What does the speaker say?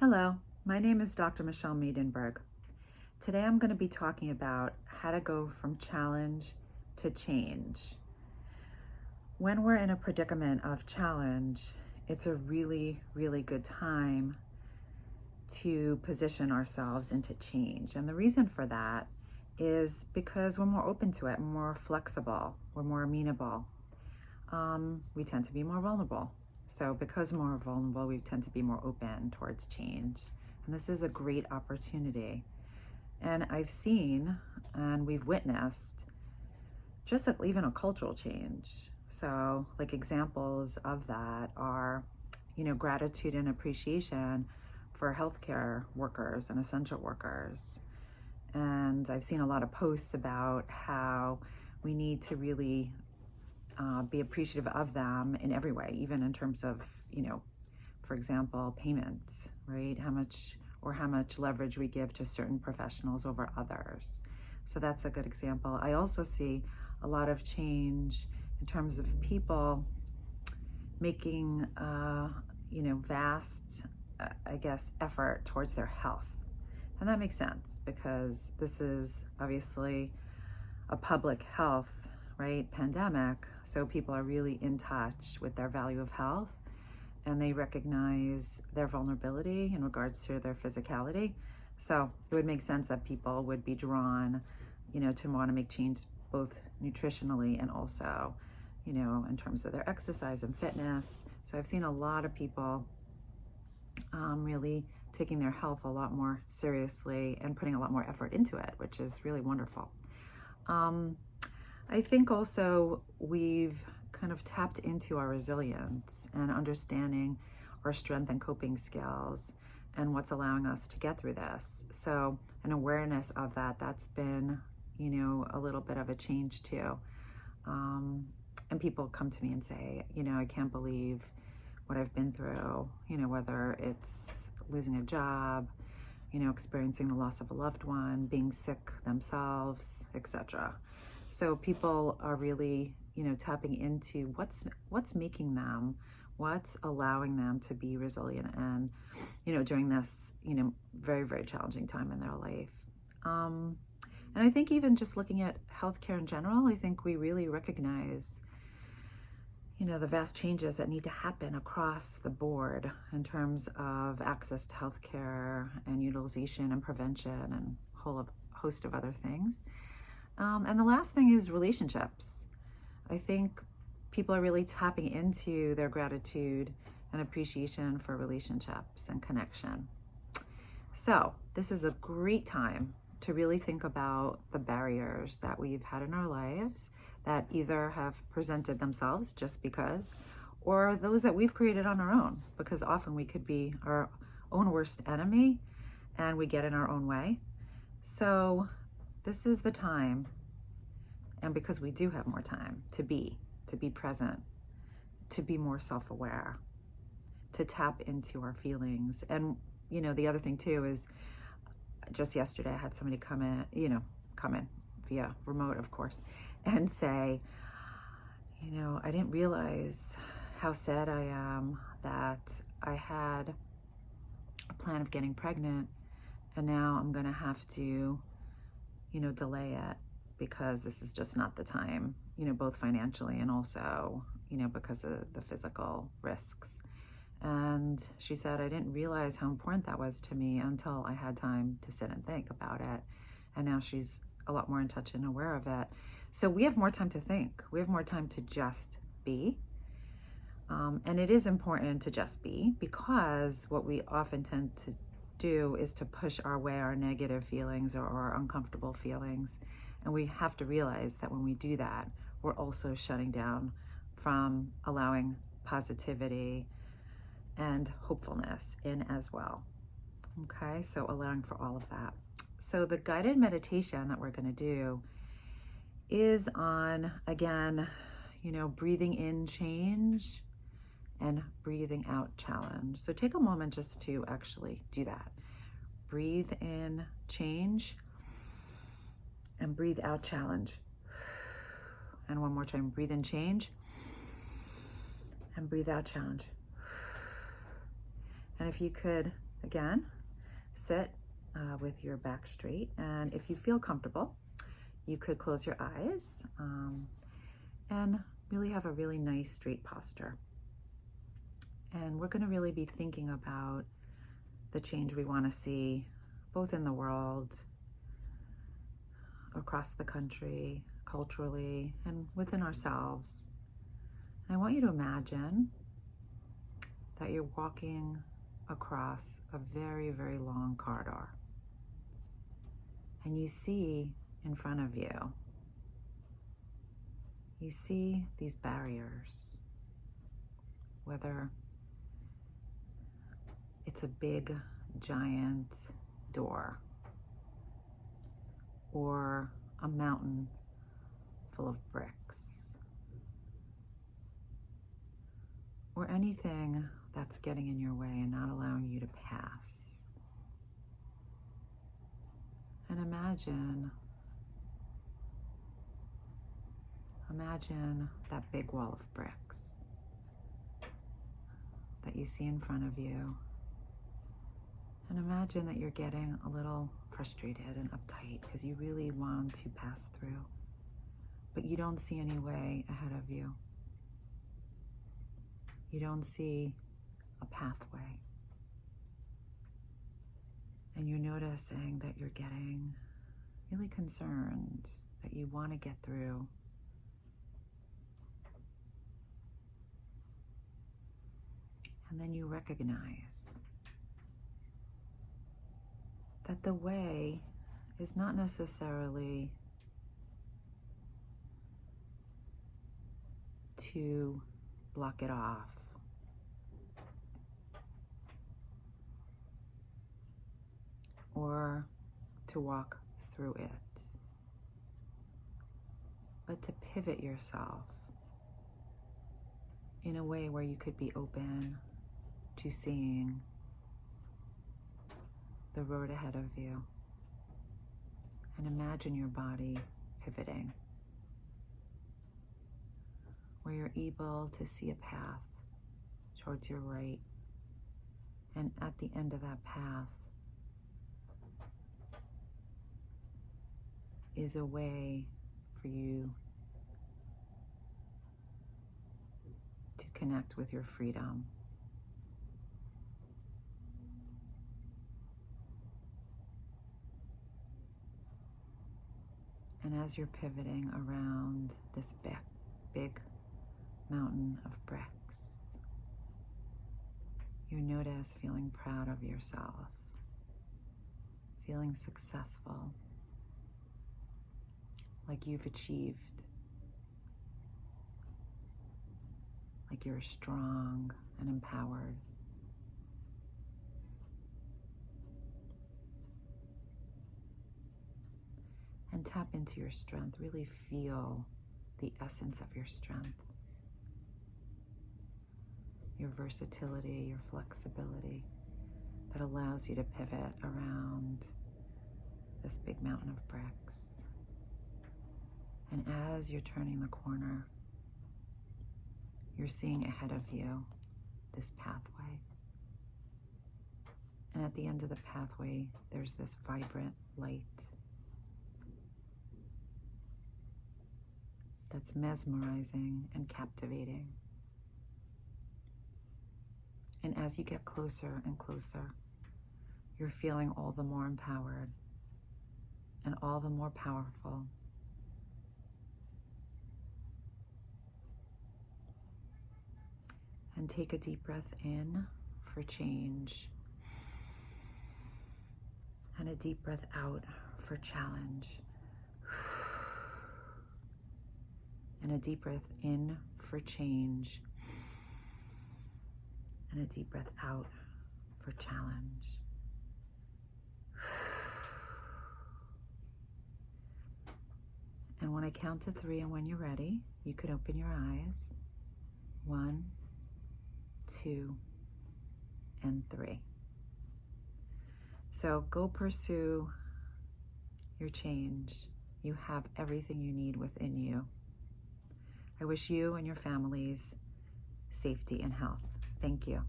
Hello, my name is Dr. Michelle Miedenberg. Today I'm going to be talking about how to go from challenge to change. When we're in a predicament of challenge, it's a really, really good time to position ourselves into change. And the reason for that is because we're more open to it, more flexible, we're more amenable. We tend to be more vulnerable. So because more vulnerable, we tend to be more open towards change. And this is a great opportunity. And I've seen and we've witnessed just even a cultural change. So like examples of that are, gratitude and appreciation for healthcare workers and essential workers. And I've seen a lot of posts about how we need to really be appreciative of them in every way, even in terms of, for example, payments, right? How much leverage we give to certain professionals over others. So that's a good example. I also see a lot of change in terms of people making, vast, effort towards their health. And that makes sense because this is obviously a public health, right, pandemic. So people are really in touch with their value of health and they recognize their vulnerability in regards to their physicality. So it would make sense that people would be drawn, to want to make change both nutritionally and also, in terms of their exercise and fitness. So I've seen a lot of people really taking their health a lot more seriously and putting a lot more effort into it, which is really wonderful. I think also we've kind of tapped into our resilience and understanding our strength and coping skills and what's allowing us to get through this. So an awareness of that, that's been, a little bit of a change too. And people come to me and say, I can't believe what I've been through, whether it's losing a job, experiencing the loss of a loved one, being sick themselves, etc. So people are really, tapping into what's making them, what's allowing them to be resilient and, during this, very, very challenging time in their life. And I think even just looking at healthcare in general, I think we really recognize, the vast changes that need to happen across the board in terms of access to healthcare and utilization and prevention and a whole host of other things. And the last thing is relationships. I think people are really tapping into their gratitude and appreciation for relationships and connection. So this is a great time to really think about the barriers that we've had in our lives that either have presented themselves just because, or those that we've created on our own, because often we could be our own worst enemy and we get in our own way. So this is the time, and because we do have more time to be present, to be more self-aware, to tap into our feelings. And, the other thing too is just yesterday I had somebody come in via remote, of course, and say, I didn't realize how sad I am that I had a plan of getting pregnant and now I'm going to have to, delay it because this is just not the time, both financially and also, because of the physical risks. And she said, I didn't realize how important that was to me until I had time to sit and think about it. And now she's a lot more in touch and aware of it. So we have more time to think. We have more time to just be. And it is important to just be, because what we often tend to do is to push our way our negative feelings or our uncomfortable feelings. And we have to realize that when we do that, we're also shutting down from allowing positivity and hopefulness in as well. Okay, so allowing for all of that. So the guided meditation that we're going to do is on, again, breathing in change and breathing out challenge. So take a moment just to actually do that. Breathe in change and breathe out challenge. And one more time, breathe in change and breathe out challenge. And if you could again, sit with your back straight, and if you feel comfortable, you could close your eyes and really have a really nice straight posture. And we're going to really be thinking about the change we want to see both in the world, across the country, culturally, and within ourselves. And I want you to imagine that you're walking across a very, very long corridor. And you see in front of you, you see these barriers, whether it's a big, giant door or a mountain full of bricks, or anything that's getting in your way and not allowing you to pass. And imagine that big wall of bricks that you see in front of you. And imagine that you're getting a little frustrated and uptight because you really want to pass through, but you don't see any way ahead of you. You don't see a pathway. And you're noticing that you're getting really concerned, that you want to get through. And then you recognize that the way is not necessarily to block it off, or to walk through it, but to pivot yourself in a way where you could be open to seeing the road ahead of you. And imagine your body pivoting, where you're able to see a path towards your right, and at the end of that path is a way for you to connect with your freedom. And as you're pivoting around this big mountain of bricks, you notice feeling proud of yourself, feeling successful, like you've achieved, like you're strong and empowered. And tap into your strength. Really feel the essence of your strength, your versatility, your flexibility that allows you to pivot around this big mountain of bricks. And as you're turning the corner, you're seeing ahead of you this pathway. And at the end of the pathway, there's this vibrant light that's mesmerizing and captivating. And as you get closer and closer, you're feeling all the more empowered and all the more powerful. And take a deep breath in for change, and a deep breath out for challenge. And a deep breath in for change, and a deep breath out for challenge. And when I count to 3 and when you're ready, you could open your eyes. 1, 2, and 3. So go pursue your change. You have everything you need within you. I wish you and your families safety and health. Thank you.